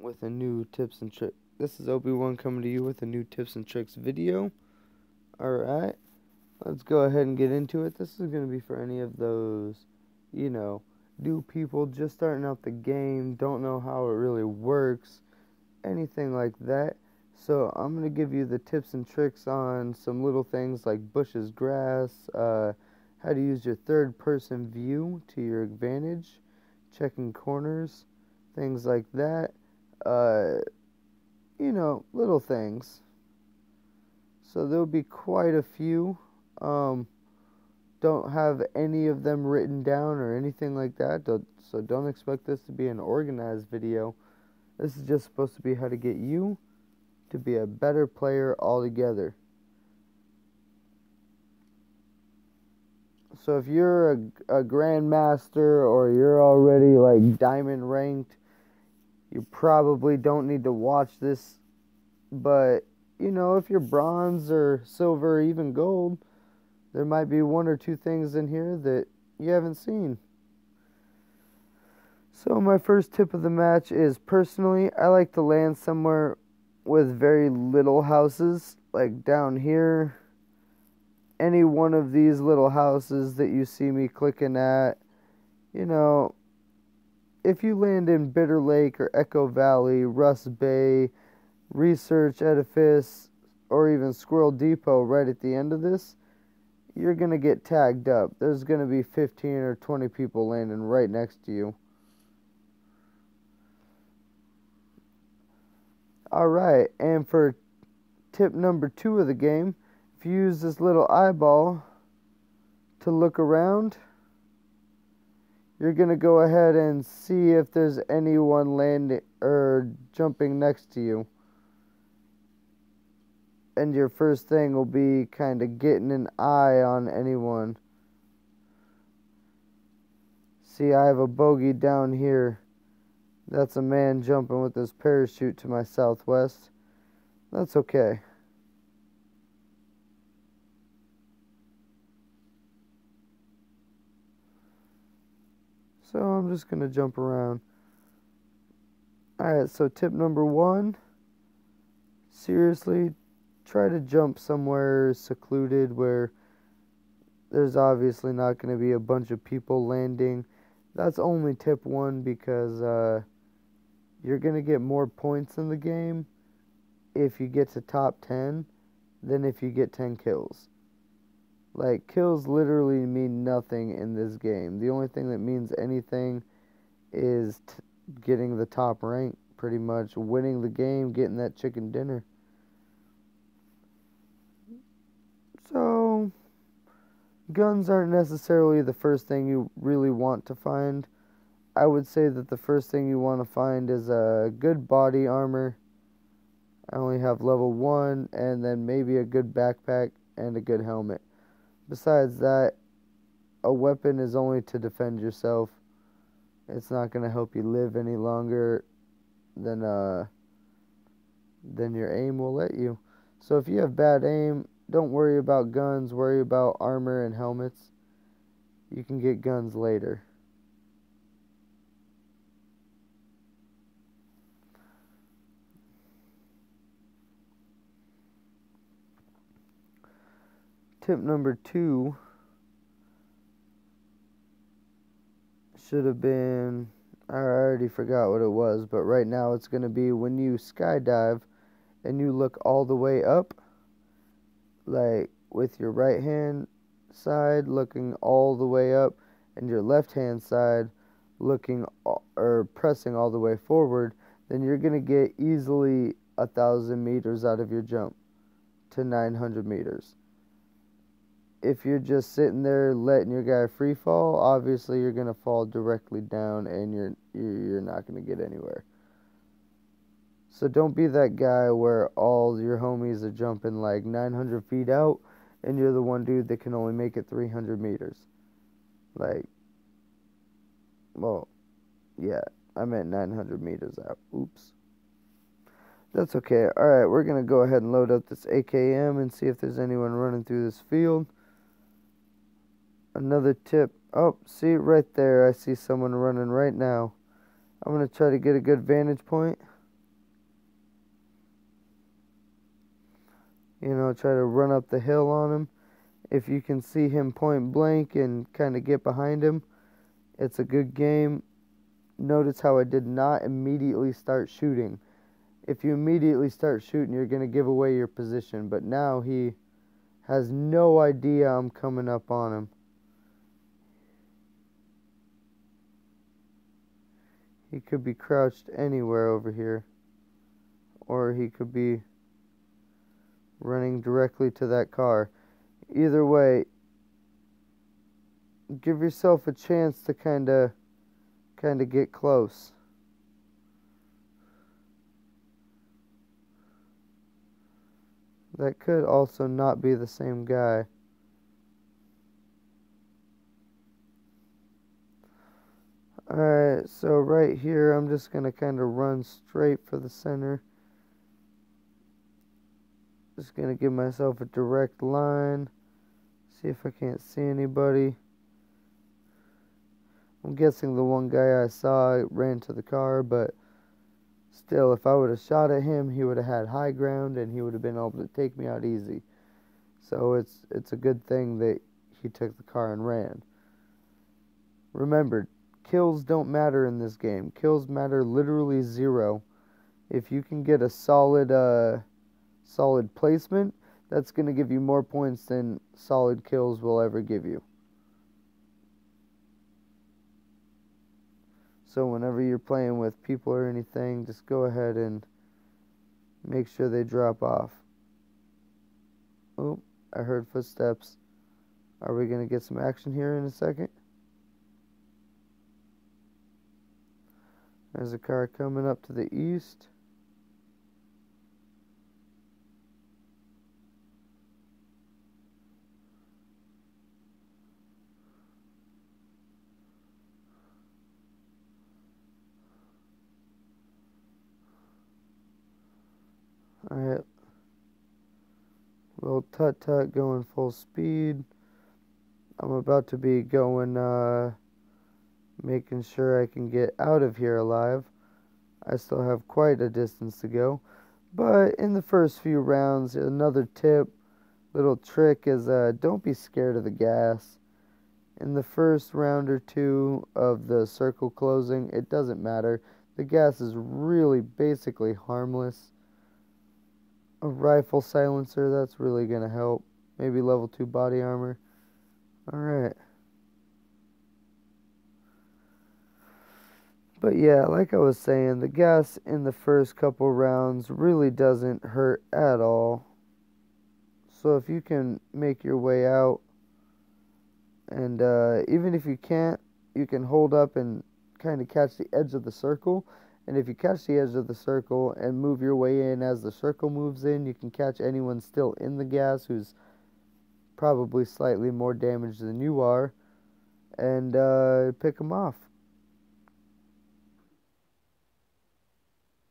with a new tips and trick. This is Obi-Wan coming to you with a new tips and tricks video. Alright, let's go ahead and get into it. This is going to be for any of those, new people just starting out the game, don't know how it really works, anything like that. So I'm going to give you the tips and tricks on some little things like bushes, grass, how to use your third person view to your advantage, checking corners, things like that. Little things. So there'll be quite a few. Don't have any of them written down or anything like that. So don't expect this to be an organized video. This is just supposed to be how to get you to be a better player altogether. So if you're a grandmaster or you're already like diamond ranked, you probably don't need to watch this. But, if you're bronze or silver or even gold, there might be one or two things in here that you haven't seen. So my first tip of the match is, personally, I like to land somewhere with very little houses, like down here. Any one of these little houses that you see me clicking at, if you land in Bitter Lake or Echo Valley, Rust Bay, Research Edifice, or even Squirrel Depot right at the end of this, you're going to get tagged up. There's going to be 15 or 20 people landing right next to you. Alright, and for tip number 2 of the game, if you use this little eyeball to look around, you're going to go ahead and see if there's anyone landing or jumping next to you. And your first thing will be kind of getting an eye on anyone. See, I have a bogey down here. That's a man jumping with his parachute to my southwest. That's okay. So I'm just going to jump around. Alright, so tip number 1. Seriously, try to jump somewhere secluded where there's obviously not going to be a bunch of people landing. That's only tip 1 because you're going to get more points in the game if you get to top 10 than if you get 10 kills. Like, kills literally mean nothing in this game. The only thing that means anything is getting the top rank, pretty much. Winning the game, getting that chicken dinner. So, guns aren't necessarily the first thing you really want to find. I would say that the first thing you want to find is a good body armor. I only have level 1, and then maybe a good backpack and a good helmet. Besides that, a weapon is only to defend yourself. It's not going to help you live any longer than your aim will let you. So if you have bad aim, don't worry about guns, worry about armor and helmets. You can get guns later. Tip number 2 should have been, I already forgot what it was, but right now it's going to be when you skydive and you look all the way up, like with your right hand side looking all the way up and your left hand side looking or pressing all the way forward, then you're going to get easily 1,000 meters out of your jump to 900 meters. If you're just sitting there letting your guy free fall, obviously you're going to fall directly down and you're not going to get anywhere. So don't be that guy where all your homies are jumping like 900 feet out and you're the one dude that can only make it 300 meters. Like, well, yeah, I meant 900 meters out. Oops. That's okay. Alright, we're going to go ahead and load up this AKM and see if there's anyone running through this field. Another tip. Oh, see right there. I see someone running right now. I'm going to try to get a good vantage point. Try to run up the hill on him. If you can see him point blank and kind of get behind him, it's a good game. Notice how I did not immediately start shooting. If you immediately start shooting, you're going to give away your position. But now he has no idea I'm coming up on him. He could be crouched anywhere over here. Or he could be running directly to that car. Either way, give yourself a chance to kind of get close. That could also not be the same guy. Alright, so right here, I'm just going to kind of run straight for the center. Just going to give myself a direct line. See if I can't see anybody. I'm guessing the one guy I saw ran to the car, but still, if I would have shot at him, he would have had high ground and he would have been able to take me out easy. So it's a good thing that he took the car and ran. Remember, kills don't matter in this game. Kills matter literally 0. If you can get a solid placement, that's going to give you more points than solid kills will ever give you. So whenever you're playing with people or anything, just go ahead and make sure they drop off. Oh, I heard footsteps. Are we going to get some action here in a second? There's a car coming up to the east. Alright. Little tut-tut going full speed. I'm about to be going, making sure I can get out of here alive. I still have quite a distance to go. But in the first few rounds, another tip, little trick is don't be scared of the gas. In the first round or two of the circle closing, it doesn't matter. The gas is really basically harmless. A rifle silencer, that's really going to help. Maybe level 2 body armor. Alright. But yeah, like I was saying, the gas in the first couple rounds really doesn't hurt at all. So if you can make your way out, and even if you can't, you can hold up and kind of catch the edge of the circle. And if you catch the edge of the circle and move your way in as the circle moves in, you can catch anyone still in the gas who's probably slightly more damaged than you are, and pick them off.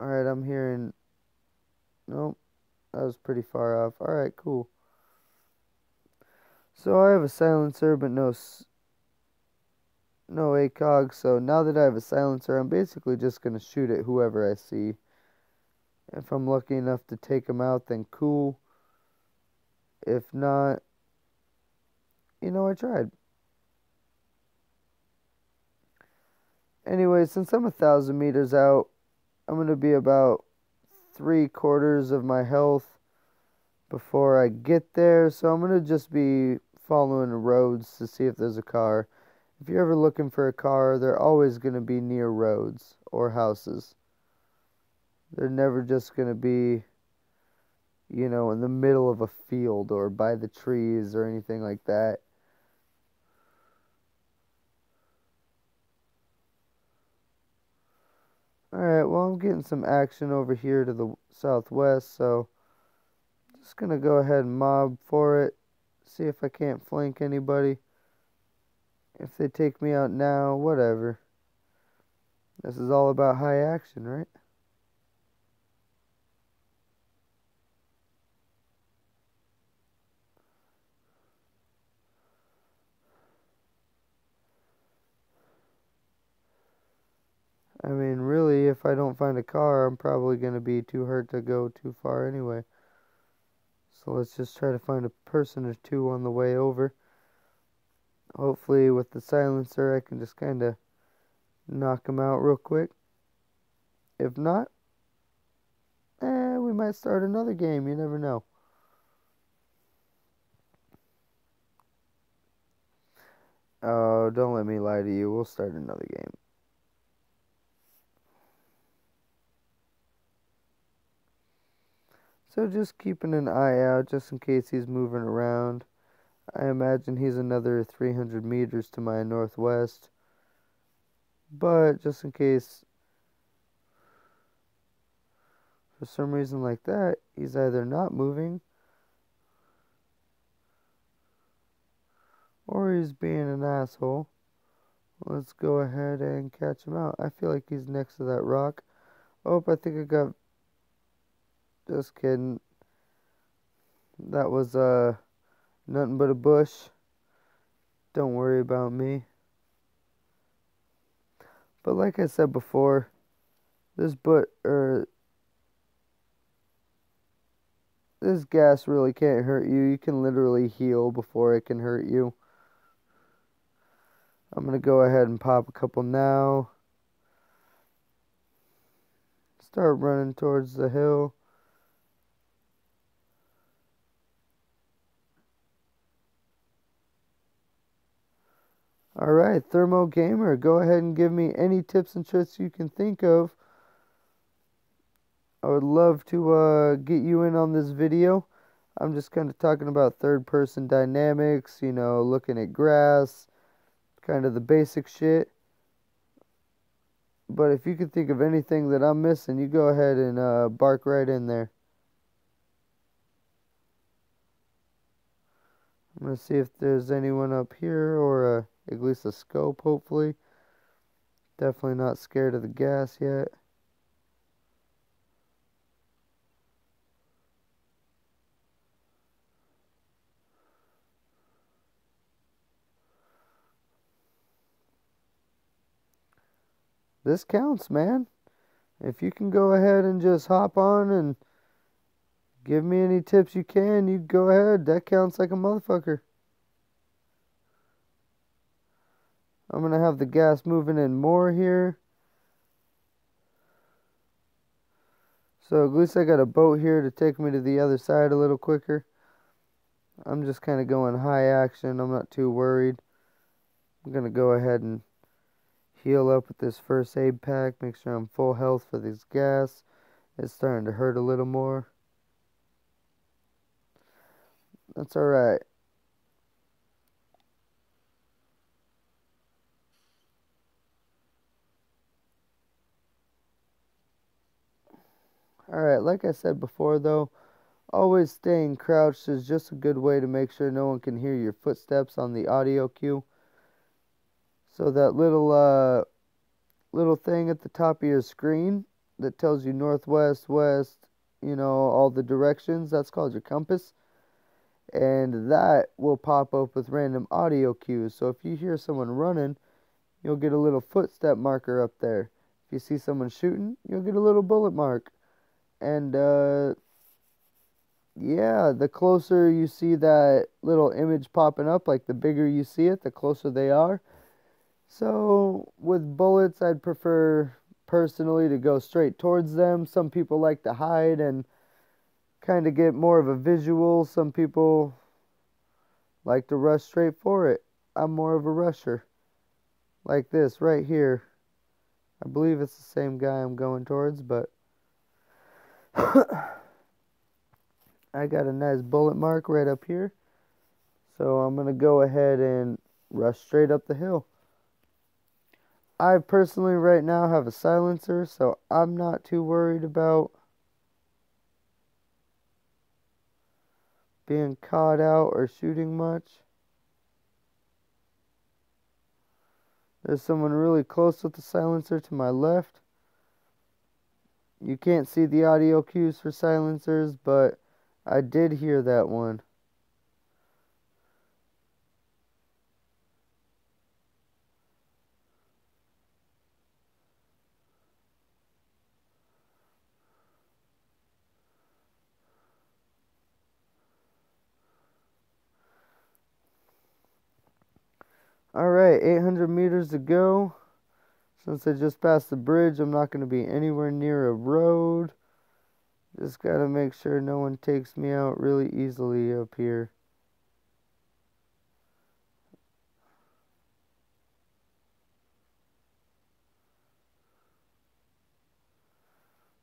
Alright, I'm hearing... Nope, that was pretty far off. Alright, cool. So I have a silencer, but no ACOG. So now that I have a silencer, I'm basically just going to shoot at whoever I see. If I'm lucky enough to take them out, then cool. If not, I tried. Anyway, since I'm 1,000 meters out, I'm going to be about 3/4 of my health before I get there. So I'm going to just be following the roads to see if there's a car. If you're ever looking for a car, they're always going to be near roads or houses. They're never just going to be, in the middle of a field or by the trees or anything like that. Alright, well, I'm getting some action over here to the southwest, so just going to go ahead and mob for it. See if I can't flank anybody. If they take me out now, whatever. This is all about high action, right? I mean, really, if I don't find a car, I'm probably going to be too hurt to go too far anyway. So let's just try to find a person or two on the way over. Hopefully with the silencer I can just kind of knock them out real quick. If not, we might start another game. You never know. Oh, don't let me lie to you. We'll start another game. So just keeping an eye out just in case he's moving around. I imagine he's another 300 meters to my northwest. But just in case, for some reason like that, he's either not moving or he's being an asshole. Let's go ahead and catch him out. I feel like he's next to that rock. Oh, I think I got... Just kidding. That was, nothing but a bush. Don't worry about me. But like I said before, this gas really can't hurt you. You can literally heal before it can hurt you. I'm gonna go ahead and pop a couple now. Start running towards the hill. Alright, Thermo Gamer, go ahead and give me any tips and tricks you can think of. I would love to get you in on this video. I'm just kind of talking about third-person dynamics, you know, looking at grass, kind of the basic shit. But if you can think of anything that I'm missing, you go ahead and bark right in there. I'm going to see if there's anyone up here or at least a scope, hopefully. Definitely not scared of the gas yet. This counts, man. If you can go ahead and just hop on and give me any tips you can, you go ahead. That counts like a motherfucker. I'm going to have the gas moving in more here. So at least I got a boat here to take me to the other side a little quicker. I'm just kind of going high action. I'm not too worried. I'm going to go ahead and heal up with this first aid pack. Make sure I'm full health for this gas. It's starting to hurt a little more. That's alright. Alright, like I said before though, always staying crouched is just a good way to make sure no one can hear your footsteps on the audio cue. So that little thing at the top of your screen that tells you northwest, west, you know, all the directions, that's called your compass. And that will pop up with random audio cues. So if you hear someone running, you'll get a little footstep marker up there. If you see someone shooting, you'll get a little bullet mark. And yeah, the closer you see that little image popping up, like the bigger you see it, the closer they are. So with bullets, I'd prefer personally to go straight towards them. Some people like to hide and kind of get more of a visual. Some people like to rush straight for it. I'm more of a rusher. Like this right here. I believe it's the same guy I'm going towards, but I got a nice bullet mark right up here. So I'm going to go ahead and rush straight up the hill. I personally right now have a silencer, so I'm not too worried about being caught out or shooting much. There's someone really close with the silencer to my left. You can't see the audio cues for silencers, but I did hear that one. Alright, 800 meters to go. Since I just passed the bridge, I'm not going to be anywhere near a road. Just got to make sure no one takes me out really easily up here.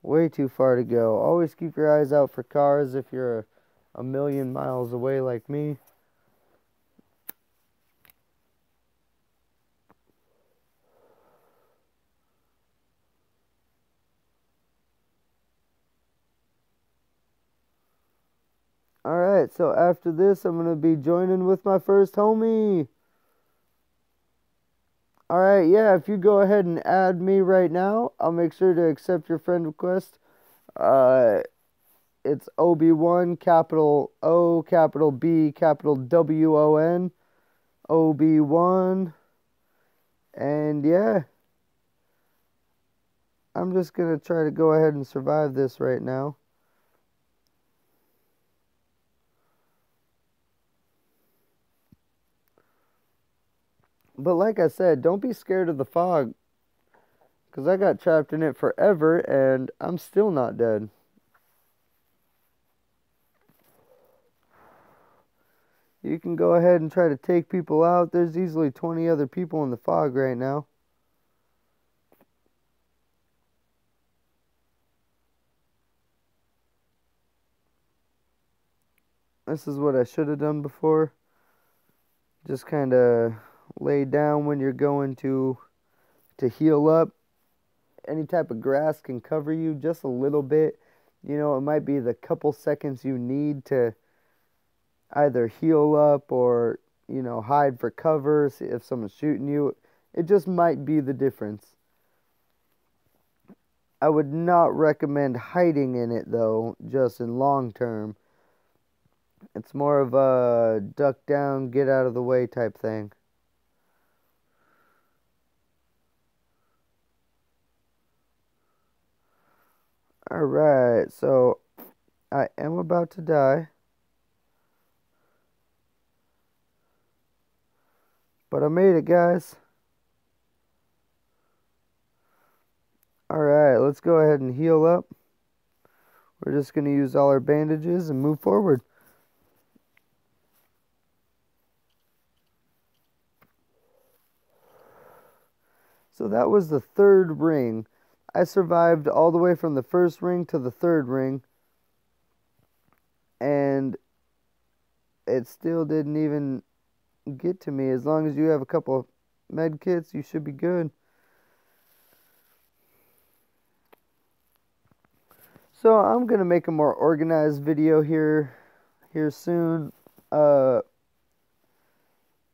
Way too far to go. Always keep your eyes out for cars if you're a million miles away like me. Alright, so after this, I'm going to be joining with my first homie. Alright, yeah, if you go ahead and add me right now, I'll make sure to accept your friend request. It's Obi-Wan, capital O, capital B, capital W-O-N, Obi-Wan. And yeah, I'm just going to try to go ahead and survive this right now. But like I said, don't be scared of the fog, because I got trapped in it forever and I'm still not dead. You can go ahead and try to take people out. There's easily 20 other people in the fog right now. This is what I should have done before. Just kind of lay down when you're going to heal up. Any type of grass can cover you just a little bit. You know, it might be the couple seconds you need to either heal up or, you know, hide for cover, see if someone's shooting you. It just might be the difference. I would not recommend hiding in it though, just in long term. It's more of a duck down, get out of the way type thing. Alright, so I am about to die. But I made it, guys. Alright, let's go ahead and heal up. We're just going to use all our bandages and move forward. So that was the third ring. I survived all the way from the first ring to the third ring. And it still didn't even get to me. As long as you have a couple of med kits, you should be good. So I'm going to make a more organized video here soon. Put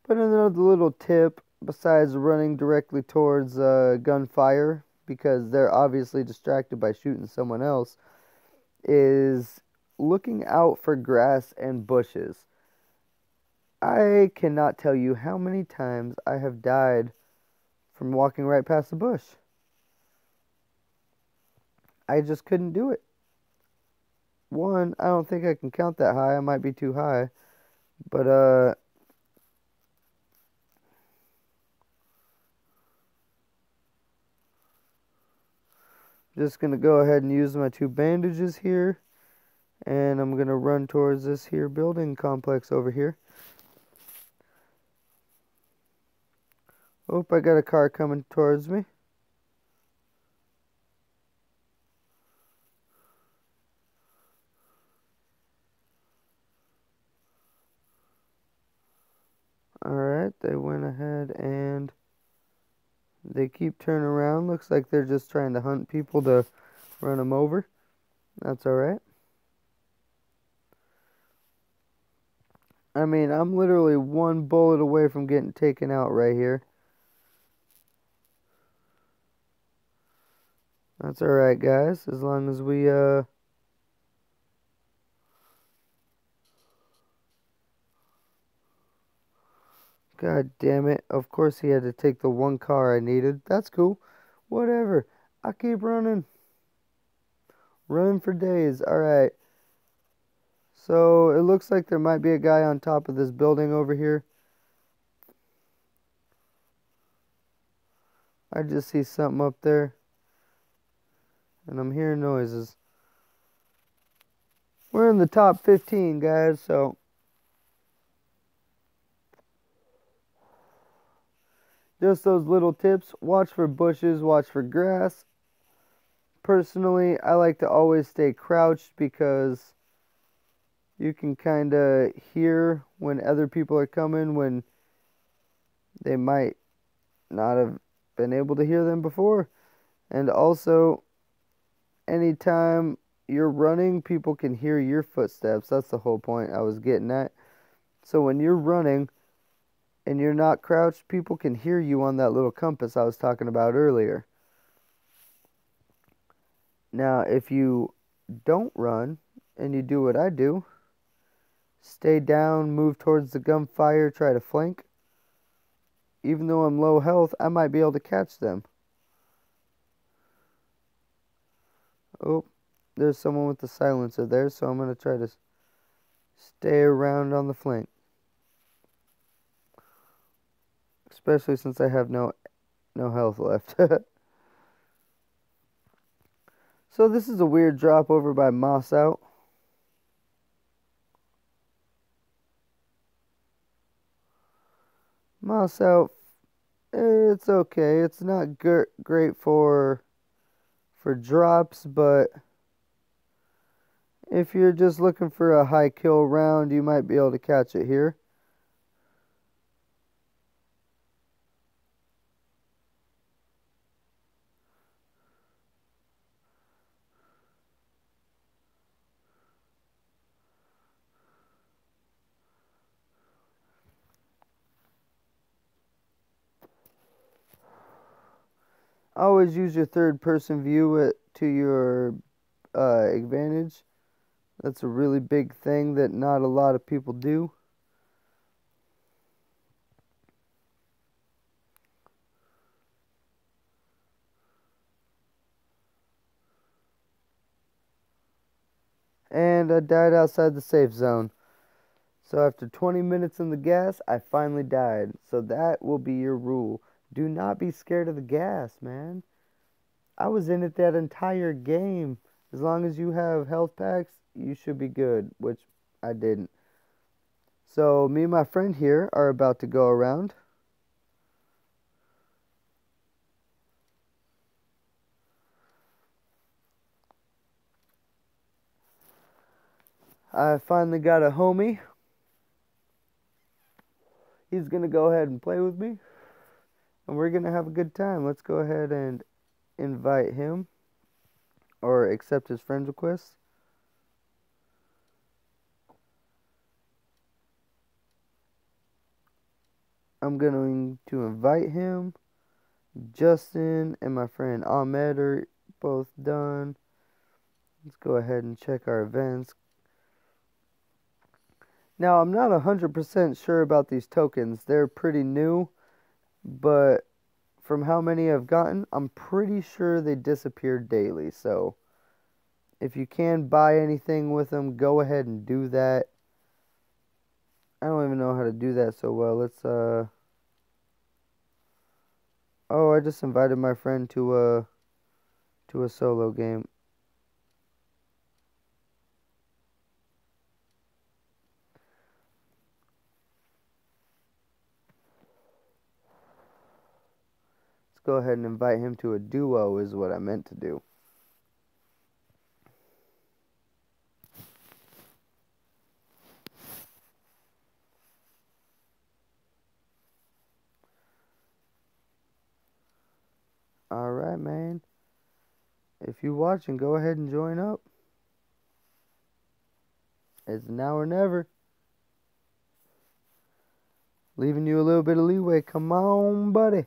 another little tip besides running directly towards gunfire, because they're obviously distracted by shooting someone else, is looking out for grass and bushes. I cannot tell you how many times I have died from walking right past a bush. I just couldn't do it. One, I don't think I can count that high. I might be too high. But, just going to go ahead and use my 2 bandages here. And I'm going to run towards this here building complex over here. Oh, I got a car coming towards me. Alright, they went ahead and they keep turning around. Looks like they're just trying to hunt people to run them over. That's alright. I mean, I'm literally 1 bullet away from getting taken out right here. That's alright, guys. As long as we, God damn it. Of course he had to take the 1 car I needed. That's cool. Whatever. I keep running. Running for days. Alright. So, it looks like there might be a guy on top of this building over here. I just see something up there, and I'm hearing noises. We're in the top 15, guys, so just those little tips. Watch for bushes, watch for grass. Personally, I like to always stay crouched because you can kind of hear when other people are coming when they might not have been able to hear them before. And also, anytime you're running, people can hear your footsteps. That's the whole point I was getting at. So when you're running and you're not crouched, people can hear you on that little compass I was talking about earlier. Now, if you don't run and you do what I do, stay down, move towards the gunfire, try to flank, even though I'm low health, I might be able to catch them. Oh, there's someone with the silencer there, so I'm going to try to stay around on the flank. Especially since I have no health left. So this is a weird drop over by Moss Out. Moss Out, it's okay. It's not great for drops, but if you're just looking for a high kill round, you might be able to catch it here. Always use your third person view to your advantage. That's a really big thing that not a lot of people do. And I died outside the safe zone. So after 20 minutes in the gas, I finally died. So that will be your rule. Do not be scared of the gas, man. I was in it that entire game. As long as you have health packs, you should be good, which I didn't. So me and my friend here are about to go around. I finally got a homie. He's going to go ahead and play with me. And we're going to have a good time. Let's go ahead and invite him. Or accept his friend request. I'm going to invite him. Justin and my friend Ahmed are both done. Let's go ahead and check our events. Now, I'm not 100% sure about these tokens. They're pretty new, but from how many I've gotten, I'm pretty sure they disappear daily. So, if you can buy anything with them, go ahead and do that. I don't even know how to do that so well. Let's, oh, I just invited my friend to a solo game. Let's go ahead and invite him to a duo is what I meant to do. Alright, man. If you're watching, go ahead and join up. It's now or never. Leaving you a little bit of leeway. Come on, buddy.